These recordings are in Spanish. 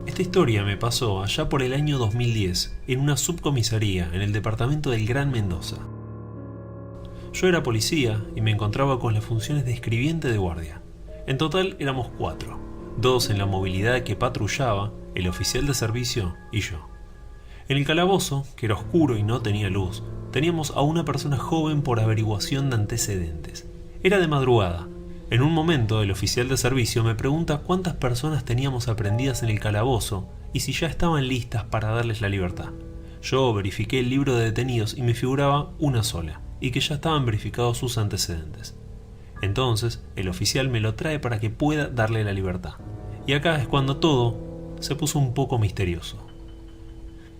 Esta historia me pasó allá por el año 2010, en una subcomisaría en el departamento del Gran Mendoza. Yo era policía y me encontraba con las funciones de escribiente de guardia. En total éramos 4, 2 en la movilidad que patrullaba, el oficial de servicio y yo. En el calabozo, que era oscuro y no tenía luz, teníamos a una persona joven por averiguación de antecedentes. Era de madrugada. En un momento, el oficial de servicio me pregunta cuántas personas teníamos aprendidas en el calabozo y si ya estaban listas para darles la libertad. Yo verifiqué el libro de detenidos y me figuraba una sola, y que ya estaban verificados sus antecedentes. Entonces, el oficial me lo trae para que pueda darle la libertad. Y acá es cuando todo se puso un poco misterioso.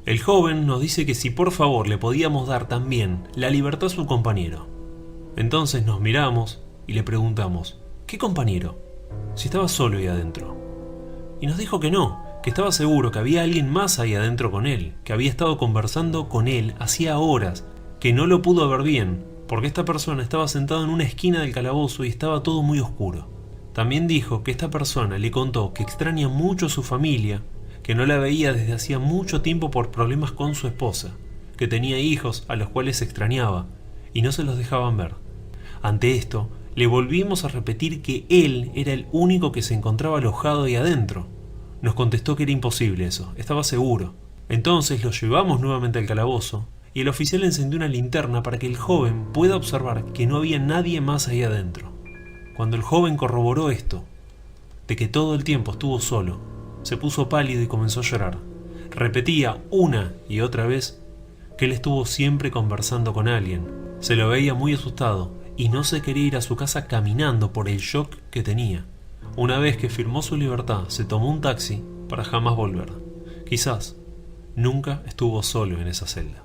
El joven nos dice que si por favor le podíamos dar también la libertad a su compañero. Entonces nos miramos y le preguntamos, ¿qué compañero? Si estaba solo ahí adentro. Y nos dijo que no, que estaba seguro que había alguien más ahí adentro con él, que había estado conversando con él hacía horas, que no lo pudo ver bien, porque esta persona estaba sentada en una esquina del calabozo y estaba todo muy oscuro. También dijo que esta persona le contó que extraña mucho a su familia, que no la veía desde hacía mucho tiempo por problemas con su esposa, que tenía hijos a los cuales extrañaba y no se los dejaban ver. Ante esto, le volvimos a repetir que él era el único que se encontraba alojado ahí adentro. Nos contestó que era imposible eso, estaba seguro. Entonces lo llevamos nuevamente al calabozo y el oficial encendió una linterna para que el joven pueda observar que no había nadie más ahí adentro. Cuando el joven corroboró esto, de que todo el tiempo estuvo solo, se puso pálido y comenzó a llorar. Repetía una y otra vez que él estuvo siempre conversando con alguien. Se lo veía muy asustado y no se quería ir a su casa caminando por el shock que tenía. Una vez que firmó su libertad, se tomó un taxi para jamás volver. Quizás nunca estuvo solo en esa celda.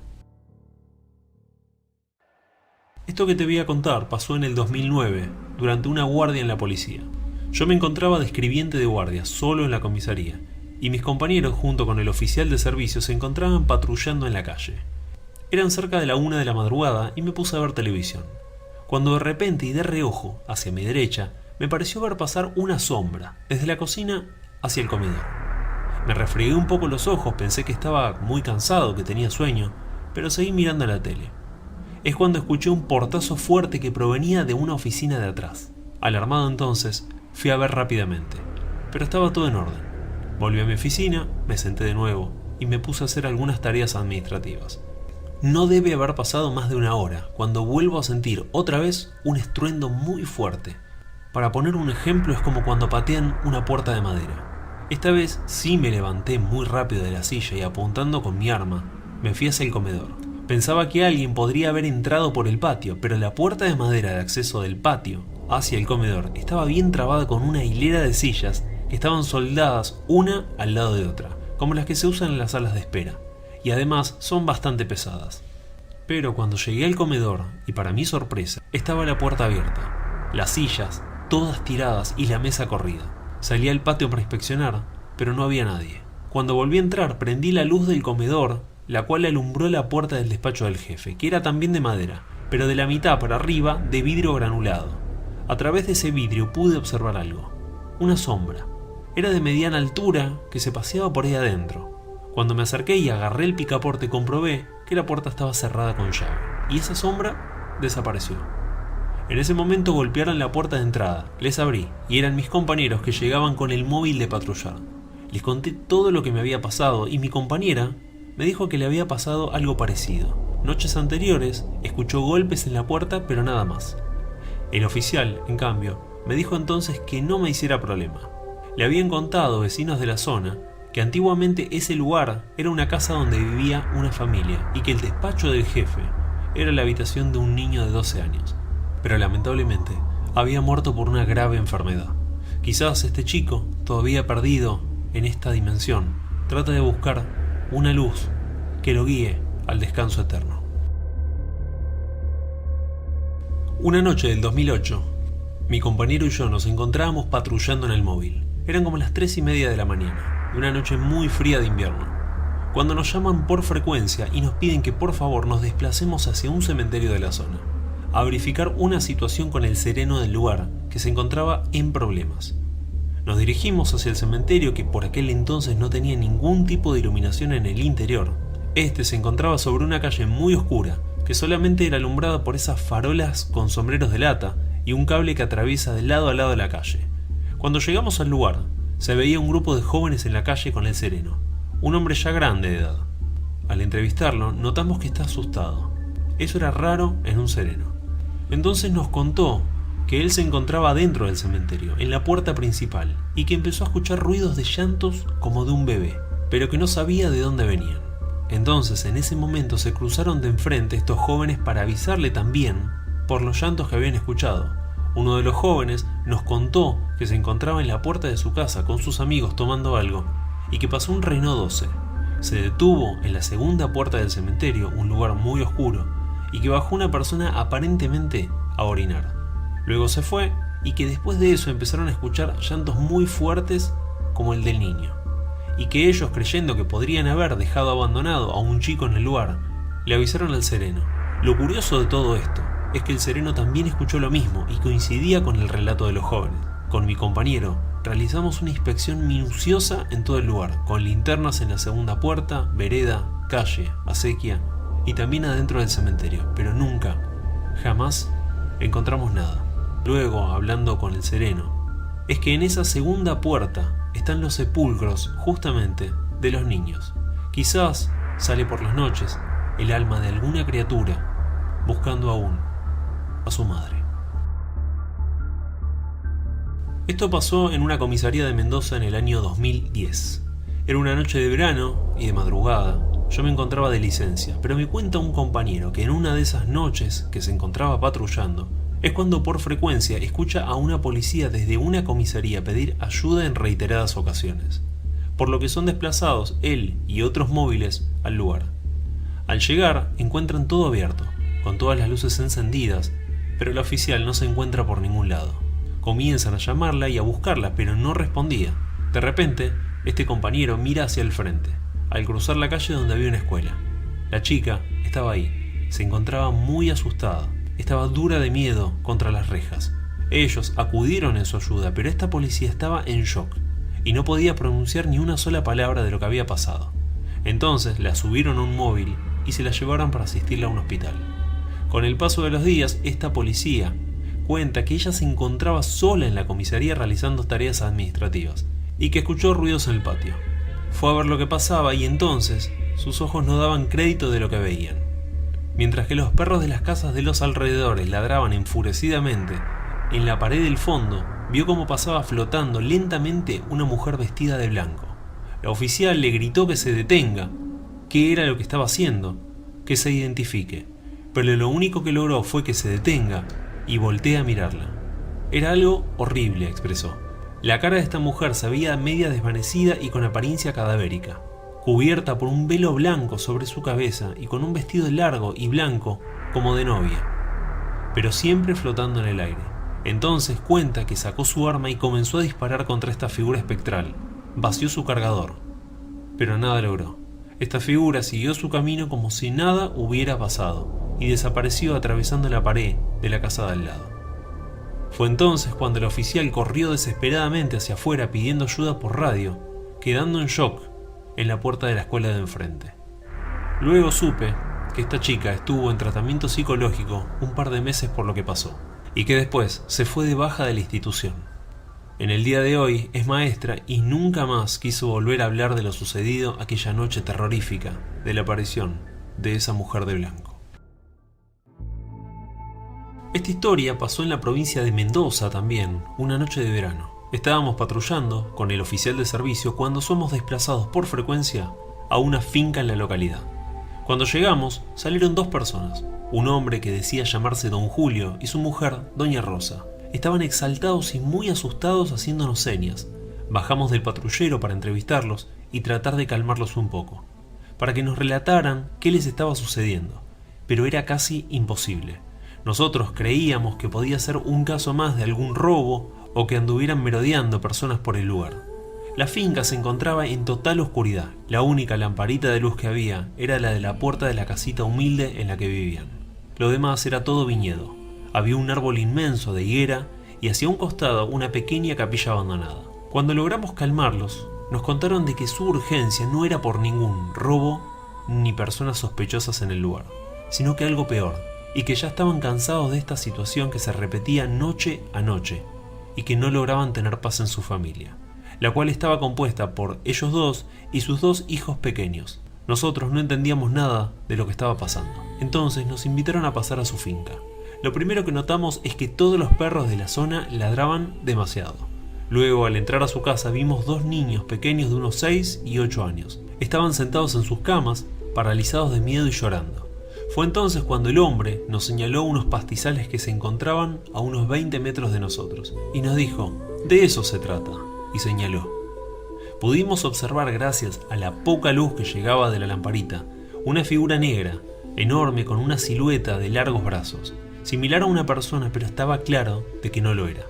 Esto que te voy a contar pasó en el 2009, durante una guardia en la policía. Yo me encontraba de escribiente de guardia, solo en la comisaría, y mis compañeros junto con el oficial de servicio se encontraban patrullando en la calle. Eran cerca de la 1 de la madrugada y me puse a ver televisión, cuando de repente y de reojo, hacia mi derecha, me pareció ver pasar una sombra, desde la cocina hacia el comedor. Me refregué un poco los ojos, pensé que estaba muy cansado, que tenía sueño, pero seguí mirando la tele. Es cuando escuché un portazo fuerte que provenía de una oficina de atrás. Alarmado entonces, fui a ver rápidamente, pero estaba todo en orden. Volví a mi oficina, me senté de nuevo y me puse a hacer algunas tareas administrativas. No debe haber pasado más de una hora cuando vuelvo a sentir otra vez un estruendo muy fuerte. Para poner un ejemplo, es como cuando patean una puerta de madera. Esta vez sí me levanté muy rápido de la silla y apuntando con mi arma, me fui hacia el comedor. Pensaba que alguien podría haber entrado por el patio, pero la puerta de madera de acceso del patio hacia el comedor estaba bien trabada con una hilera de sillas que estaban soldadas una al lado de otra, como las que se usan en las salas de espera, y además son bastante pesadas. Pero cuando llegué al comedor, y para mi sorpresa, estaba la puerta abierta, las sillas todas tiradas y la mesa corrida. Salí al patio para inspeccionar, pero no había nadie. Cuando volví a entrar, prendí la luz del comedor, la cual alumbró la puerta del despacho del jefe, que era también de madera, pero de la mitad para arriba de vidrio granulado. A través de ese vidrio pude observar algo, una sombra. Era de mediana altura que se paseaba por ahí adentro. Cuando me acerqué y agarré el picaporte, comprobé que la puerta estaba cerrada con llave, y esa sombra desapareció. En ese momento golpearon la puerta de entrada, les abrí, y eran mis compañeros que llegaban con el móvil de patrullar. Les conté todo lo que me había pasado y mi compañera me dijo que le había pasado algo parecido. Noches anteriores escuchó golpes en la puerta, pero nada más. El oficial, en cambio, me dijo entonces que no me hiciera problema. Le habían contado vecinos de la zona que antiguamente ese lugar era una casa donde vivía una familia y que el despacho del jefe era la habitación de un niño de 12 años. Pero lamentablemente había muerto por una grave enfermedad. Quizás este chico, todavía perdido en esta dimensión, trata de buscar una luz que lo guíe al descanso eterno. Una noche del 2008, mi compañero y yo nos encontrábamos patrullando en el móvil. Eran como las 3:30 de la mañana, de una noche muy fría de invierno, cuando nos llaman por frecuencia y nos piden que por favor nos desplacemos hacia un cementerio de la zona, a verificar una situación con el sereno del lugar que se encontraba en problemas. Nos dirigimos hacia el cementerio, que por aquel entonces no tenía ningún tipo de iluminación en el interior. Este se encontraba sobre una calle muy oscura, que solamente era alumbrada por esas farolas con sombreros de lata y un cable que atraviesa de lado a lado de la calle. Cuando llegamos al lugar, se veía un grupo de jóvenes en la calle con el sereno, un hombre ya grande de edad. Al entrevistarlo, notamos que está asustado. Eso era raro en un sereno. Entonces nos contó que él se encontraba dentro del cementerio, en la puerta principal, y que empezó a escuchar ruidos de llantos como de un bebé, pero que no sabía de dónde venían. Entonces, en ese momento se cruzaron de enfrente estos jóvenes para avisarle también por los llantos que habían escuchado. Uno de los jóvenes nos contó que se encontraba en la puerta de su casa con sus amigos tomando algo y que pasó un Renault 12. Se detuvo en la segunda puerta del cementerio, un lugar muy oscuro, y que bajó una persona aparentemente a orinar. Luego se fue y que después de eso empezaron a escuchar llantos muy fuertes como el del niño, y que ellos, creyendo que podrían haber dejado abandonado a un chico en el lugar, le avisaron al sereno. Lo curioso de todo esto es que el sereno también escuchó lo mismo y coincidía con el relato de los jóvenes. Con mi compañero realizamos una inspección minuciosa en todo el lugar, con linternas en la segunda puerta, vereda, calle, acequia y también adentro del cementerio, pero nunca, jamás encontramos nada. Luego, hablando con el sereno, es que en esa segunda puerta están los sepulcros justamente de los niños. Quizás sale por las noches el alma de alguna criatura buscando aún a su madre. Esto pasó en una comisaría de Mendoza en el año 2010. Era una noche de verano y de madrugada. Yo me encontraba de licencia, pero me cuenta un compañero que en una de esas noches que se encontraba patrullando, es cuando por frecuencia escucha a una policía desde una comisaría pedir ayuda en reiteradas ocasiones, por lo que son desplazados él y otros móviles al lugar. Al llegar, encuentran todo abierto, con todas las luces encendidas, pero la oficial no se encuentra por ningún lado. Comienzan a llamarla y a buscarla, pero no respondía. De repente, este compañero mira hacia el frente, al cruzar la calle donde había una escuela. La chica estaba ahí, se encontraba muy asustada. Estaba dura de miedo contra las rejas. Ellos acudieron en su ayuda, pero esta policía estaba en shock y no podía pronunciar ni una sola palabra de lo que había pasado. Entonces la subieron a un móvil y se la llevaron para asistirla a un hospital. Con el paso de los días, esta policía cuenta que ella se encontraba sola en la comisaría realizando tareas administrativas y que escuchó ruidos en el patio. Fue a ver lo que pasaba y entonces sus ojos no daban crédito de lo que veían. Mientras que los perros de las casas de los alrededores ladraban enfurecidamente, en la pared del fondo vio cómo pasaba flotando lentamente una mujer vestida de blanco. La oficial le gritó que se detenga, qué era lo que estaba haciendo, que se identifique, pero lo único que logró fue que se detenga y voltee a mirarla. Era algo horrible, expresó. La cara de esta mujer se veía media desvanecida y con apariencia cadavérica, cubierta por un velo blanco sobre su cabeza y con un vestido largo y blanco como de novia, pero siempre flotando en el aire. Entonces cuenta que sacó su arma y comenzó a disparar contra esta figura espectral. Vació su cargador, pero nada logró. Esta figura siguió su camino como si nada hubiera pasado y desapareció atravesando la pared de la casa de al lado. Fue entonces cuando el oficial corrió desesperadamente hacia afuera pidiendo ayuda por radio, quedando en shock en la puerta de la escuela de enfrente. Luego supe que esta chica estuvo en tratamiento psicológico un par de meses por lo que pasó, y que después se fue de baja de la institución. En el día de hoy es maestra y nunca más quiso volver a hablar de lo sucedido aquella noche terrorífica de la aparición de esa mujer de blanco. Esta historia pasó en la provincia de Mendoza también, una noche de verano. Estábamos patrullando con el oficial de servicio cuando somos desplazados por frecuencia a una finca en la localidad. Cuando llegamos, salieron dos personas, un hombre que decía llamarse Don Julio y su mujer, Doña Rosa. Estaban exaltados y muy asustados haciéndonos señas. Bajamos del patrullero para entrevistarlos y tratar de calmarlos un poco, para que nos relataran qué les estaba sucediendo, pero era casi imposible. Nosotros creíamos que podía ser un caso más de algún robo o que anduvieran merodeando personas por el lugar. La finca se encontraba en total oscuridad. La única lamparita de luz que había era la de la puerta de la casita humilde en la que vivían. Lo demás era todo viñedo. Había un árbol inmenso de higuera y hacia un costado una pequeña capilla abandonada. Cuando logramos calmarlos, nos contaron de que su urgencia no era por ningún robo ni personas sospechosas en el lugar, sino que algo peor, y que ya estaban cansados de esta situación que se repetía noche a noche, y que no lograban tener paz en su familia, la cual estaba compuesta por ellos dos y sus 2 hijos pequeños. Nosotros no entendíamos nada de lo que estaba pasando. Entonces nos invitaron a pasar a su finca. Lo primero que notamos es que todos los perros de la zona ladraban demasiado. Luego, al entrar a su casa, vimos 2 niños pequeños de unos 6 y 8 años. Estaban sentados en sus camas, paralizados de miedo y llorando. Fue entonces cuando el hombre nos señaló unos pastizales que se encontraban a unos 20 metros de nosotros y nos dijo: de eso se trata, y señaló. Pudimos observar, gracias a la poca luz que llegaba de la lamparita, una figura negra, enorme, con una silueta de largos brazos, similar a una persona, pero estaba claro de que no lo era.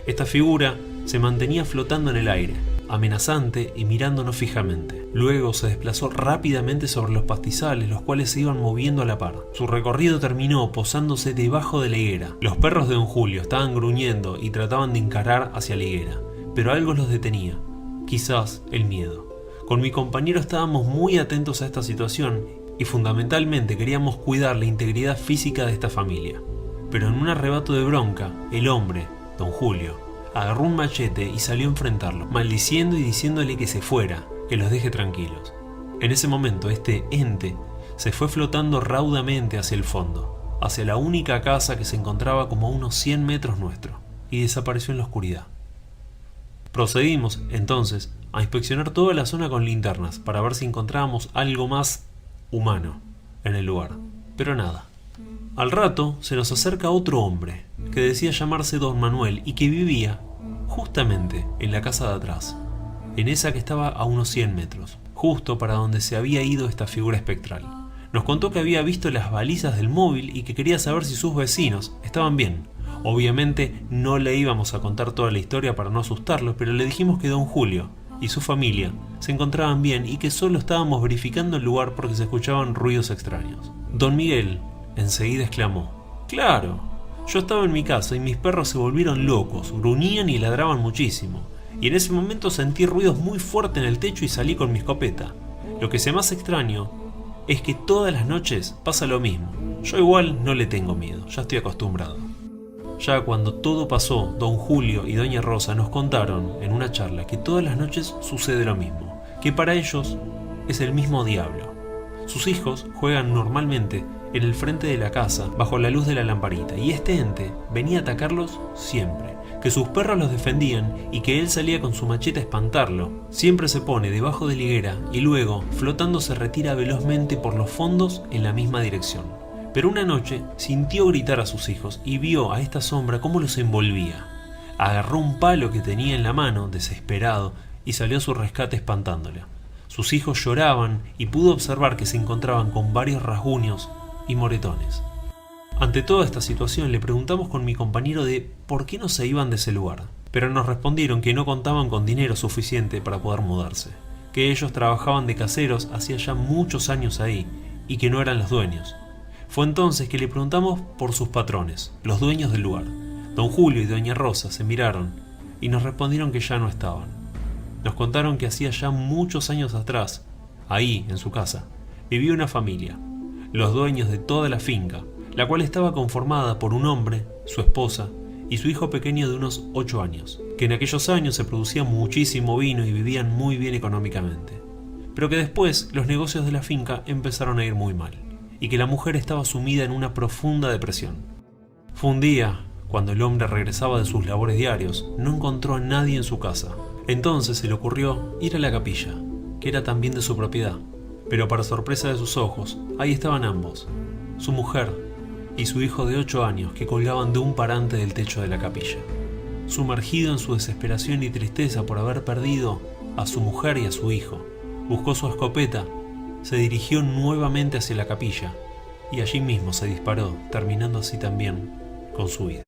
Esta figura se mantenía flotando en el aire, amenazante y mirándonos fijamente. Luego se desplazó rápidamente sobre los pastizales, los cuales se iban moviendo a la par. Su recorrido terminó posándose debajo de la higuera. Los perros de don Julio estaban gruñendo y trataban de encarar hacia la higuera, pero algo los detenía, quizás el miedo. Con mi compañero estábamos muy atentos a esta situación y fundamentalmente queríamos cuidar la integridad física de esta familia. Pero en un arrebato de bronca, el hombre, don Julio, agarró un machete y salió a enfrentarlo, maldiciendo y diciéndole que se fuera, que los deje tranquilos. En ese momento, este ente se fue flotando raudamente hacia el fondo, hacia la única casa que se encontraba como a unos 100 metros nuestro, y desapareció en la oscuridad. Procedimos, entonces, a inspeccionar toda la zona con linternas para ver si encontrábamos algo más humano en el lugar, pero nada. Al rato se nos acerca otro hombre, que decía llamarse don Manuel y que vivía justamente en la casa de atrás, en esa que estaba a unos 100 metros, justo para donde se había ido esta figura espectral. Nos contó que había visto las balizas del móvil y que quería saber si sus vecinos estaban bien. Obviamente no le íbamos a contar toda la historia para no asustarlos, pero le dijimos que don Julio y su familia se encontraban bien y que solo estábamos verificando el lugar porque se escuchaban ruidos extraños. Don Miguel enseguida exclamó: claro, yo estaba en mi casa y mis perros se volvieron locos, gruñían y ladraban muchísimo, y en ese momento sentí ruidos muy fuertes en el techo y salí con mi escopeta. Lo que sé más extraño es que todas las noches pasa lo mismo. Yo igual no le tengo miedo, ya estoy acostumbrado. Ya cuando todo pasó, don Julio y doña Rosa nos contaron en una charla que todas las noches sucede lo mismo, que para ellos es el mismo diablo. Sus hijos juegan normalmente en el frente de la casa, bajo la luz de la lamparita, y este ente venía a atacarlos siempre, que sus perros los defendían y que él salía con su machete a espantarlo. Siempre se pone debajo de la higuera y luego, flotando, se retira velozmente por los fondos en la misma dirección. Pero una noche sintió gritar a sus hijos y vio a esta sombra cómo los envolvía. Agarró un palo que tenía en la mano, desesperado, y salió a su rescate espantándolo. Sus hijos lloraban y pudo observar que se encontraban con varios rasguños y moretones. Ante toda esta situación le preguntamos con mi compañero de por qué no se iban de ese lugar, pero nos respondieron que no contaban con dinero suficiente para poder mudarse, que ellos trabajaban de caseros hacía ya muchos años ahí y que no eran los dueños. Fue entonces que le preguntamos por sus patrones, los dueños del lugar. Don Julio y doña Rosa se miraron y nos respondieron que ya no estaban. Nos contaron que hacía ya muchos años atrás, ahí en su casa, vivía una familia, los dueños de toda la finca, la cual estaba conformada por un hombre, su esposa y su hijo pequeño de unos 8 años, que en aquellos años se producía muchísimo vino y vivían muy bien económicamente, pero que después los negocios de la finca empezaron a ir muy mal, y que la mujer estaba sumida en una profunda depresión. Fue un día, cuando el hombre regresaba de sus labores diarios, no encontró a nadie en su casa. Entonces se le ocurrió ir a la capilla, que era también de su propiedad, pero para sorpresa de sus ojos, ahí estaban ambos, su mujer y su hijo de 8 años, que colgaban de un parante del techo de la capilla. Sumergido en su desesperación y tristeza por haber perdido a su mujer y a su hijo, buscó su escopeta, se dirigió nuevamente hacia la capilla y allí mismo se disparó, terminando así también con su vida.